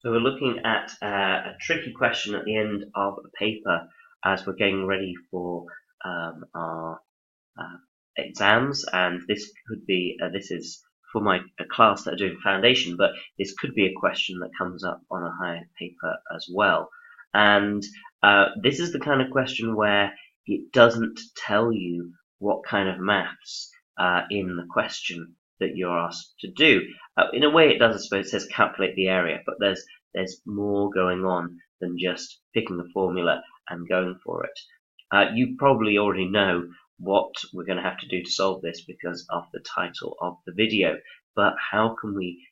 So we're looking at a tricky question at the end of a paper as we're getting ready for our exams, and this could be this is for my class that are doing foundation, but this could be a question that comes up on a higher paper as well. And this is the kind of question where it doesn't tell you what kind of maths in the question that you're asked to do. In a way, it does. I suppose it says calculate the area, but there's more going on than just picking the formula and going for it. You probably already know what we're going to have to do to solve this because of the title of the video. But how can we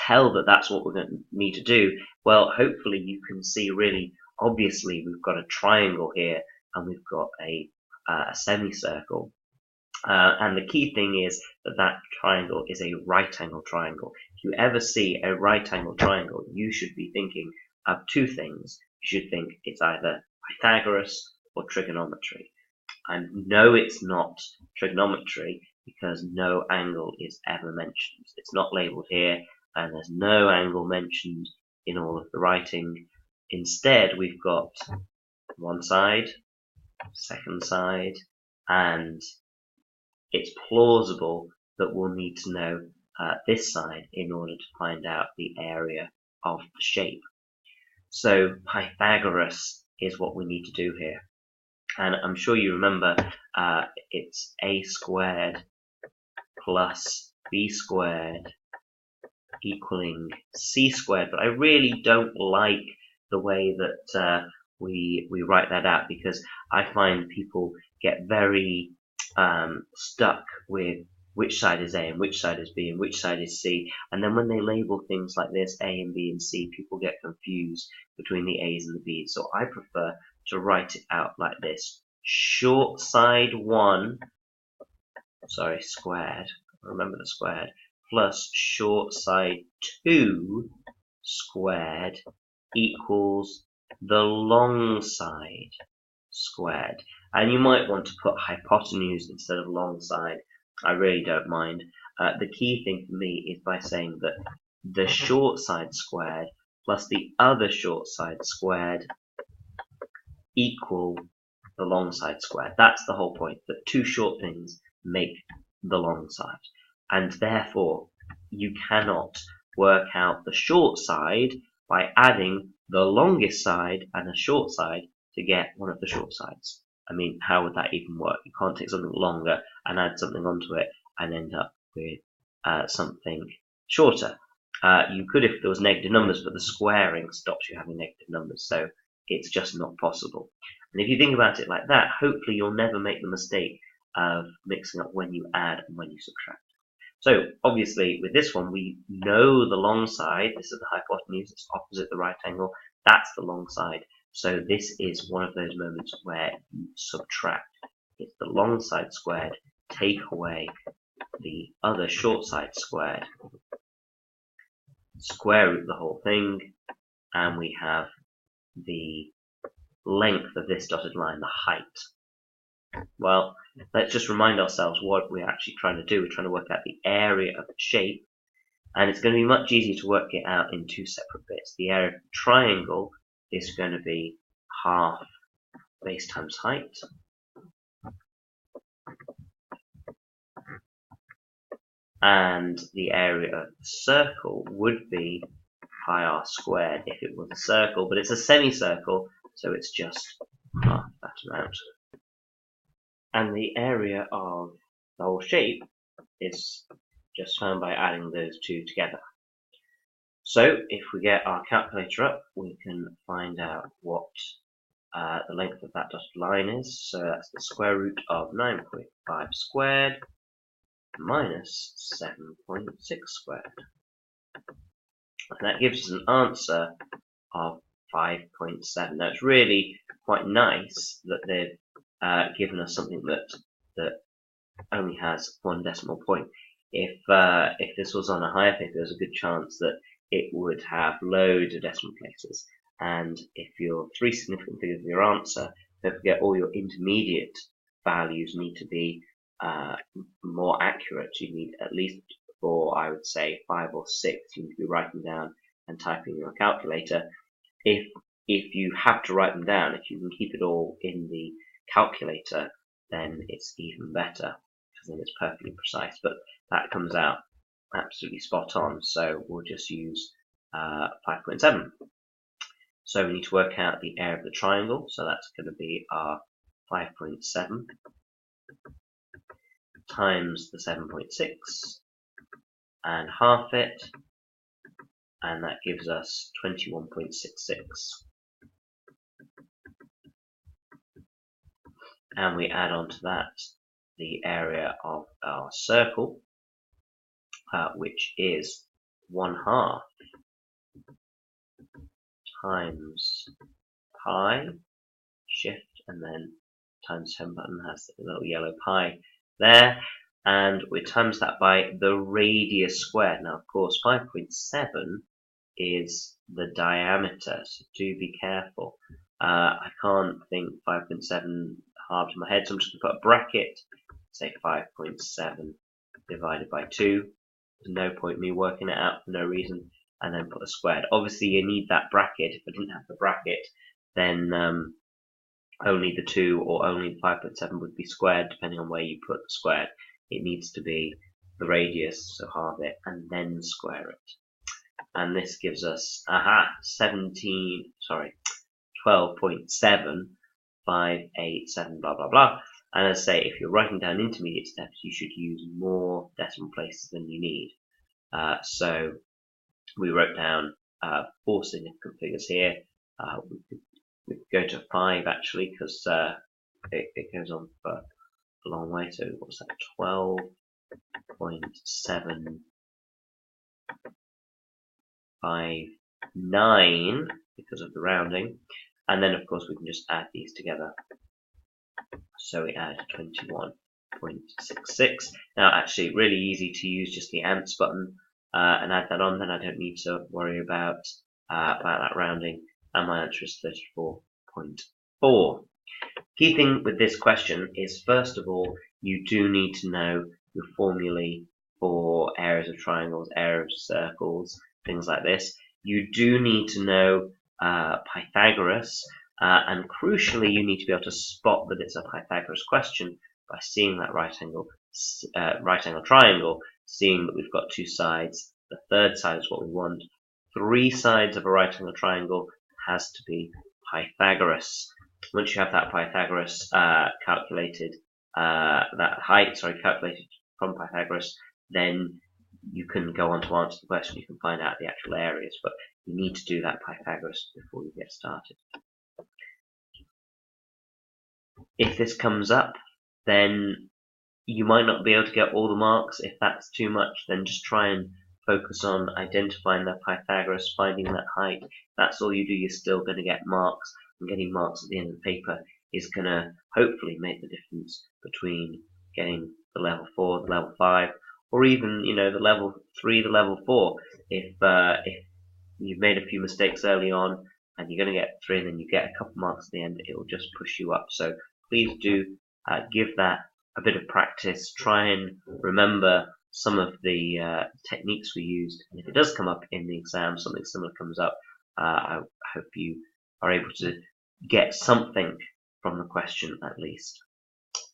tell that that's what we're going to need to do? Well, hopefully you can see really obviously we've got a triangle here and we've got a semicircle. And the key thing is that triangle is a right angle triangle. If you ever see a right angle triangle, you should be thinking of two things. You should think it's either Pythagoras or trigonometry. And no, it's not trigonometry because no angle is ever mentioned. It's not labeled here, and there's no angle mentioned in all of the writing. Instead, we've got one side, second side, and it's plausible that we'll need to know this side in order to find out the area of the shape. So Pythagoras is what we need to do here. And I'm sure you remember it's a squared plus b squared equaling c squared. But I really don't like the way that we write that out, because I find people get very stuck with which side is A and which side is B and which side is C, and then when they label things like this, A and B and C, people get confused between the A's and the B's. So I prefer to write it out like this: short side 1, squared, remember the squared, plus short side 2 squared equals the long side squared. And you might want to put hypotenuse instead of long side. I really don't mind. The key thing for me is by saying that the short side squared plus the other short side squared equal the long side squared. That's the whole point, that two short things make the long side. And therefore, you cannot work out the short side by adding the longest side and a short side to get one of the short sides. I mean, how would that even work? You can't take something longer and add something onto it and end up with something shorter. You could if there was negative numbers, but the squaring stops you having negative numbers, so it's just not possible. And if you think about it like that, hopefully you'll never make the mistake of mixing up when you add and when you subtract. So obviously with this one, we know the long side. This is the hypotenuse, it's opposite the right angle. That's the long side. So this is one of those moments where you subtract. It's the long side squared, take away the other short side squared, square root the whole thing, and we have the length of this dotted line, the height. Well, let's just remind ourselves what we're actually trying to do. We're trying to work out the area of the shape, and it's going to be much easier to work it out in two separate bits. The area of the triangle is going to be half base times height, and the area of the circle would be pi r squared if it was a circle, but it's a semicircle, so it's just half that amount. And the area of the whole shape is just found by adding those two together. So if we get our calculator up, we can find out what the length of that dotted line is. So that's the square root of 9.5 squared minus 7.6 squared. And that gives us an answer of 5.7. Now it's really quite nice that they've given us something that only has one decimal point. If this was on a higher paper, there's a good chance that it would have loads of decimal places. And if your three significant figures of your answer, don't forget all your intermediate values need to be more accurate. You need at least for, I would say, 5 or 6, you need to be writing down and type in your calculator. If you have to write them down, if you can keep it all in the calculator, then it's even better, because then it's perfectly precise. But that comes out absolutely spot on, so we'll just use 5.7. So we need to work out the area of the triangle, so that's going to be our 5.7 times the 7.6 and half it, and that gives us 21.66. And we add on to that the area of our circle, which is 1/2 times pi, shift, and then times home button has the little yellow pi there, and we times that by the radius squared. Now, of course, 5.7 is the diameter, so do be careful. I can't think 5.7 halved in my head, so I'm just going to put a bracket, say 5.7 divided by 2. There's no point me working it out for no reason, and then put a squared. Obviously, you need that bracket. If I didn't have the bracket, then only the 2 or only the 5.7 would be squared, depending on where you put the squared. It needs to be the radius, so halve it, and then square it. And this gives us, 12.7587, blah, blah, blah. And as I say, if you're writing down intermediate steps, you should use more decimal places than you need. So we wrote down 4 significant figures here. We could go to 5 actually, because it goes on for a long way. So what's that? 12.759 because of the rounding. And then of course we can just add these together. So we add 21.66. Now actually really easy to use just the ants button and add that on, then I don't need to worry about that rounding, and my answer is 34.4. Key thing with this question is, first of all, you do need to know your formulae for areas of triangles, areas of circles, things like this. You do need to know Pythagoras, and crucially you need to be able to spot that it's a Pythagoras question by seeing that right angle triangle, seeing that we've got 2 sides. The third side is what we want. 3 sides of a right angle triangle has to be Pythagoras. Once you have that Pythagoras calculated, calculated from Pythagoras, then you can go on to answer the question. You can find out the actual areas, but you need to do that Pythagoras before you get started. If this comes up, then you might not be able to get all the marks. If that's too much, then just try and focus on identifying the Pythagoras, finding that height. That's all you do, you're still going to get marks, and getting marks at the end of the paper is going to hopefully make the difference between getting the level 4, the level 5, or even, the level 3, the level 4. If you've made a few mistakes early on and you're going to get 3 and then you get a couple marks at the end, it will just push you up. So please do give that a bit of practice. Try and remember some of the techniques we used, and if it does come up in the exam, something similar comes up, I hope you are able to get something from the question at least.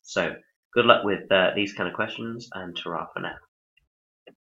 So good luck with these kind of questions, and ta-ra for now.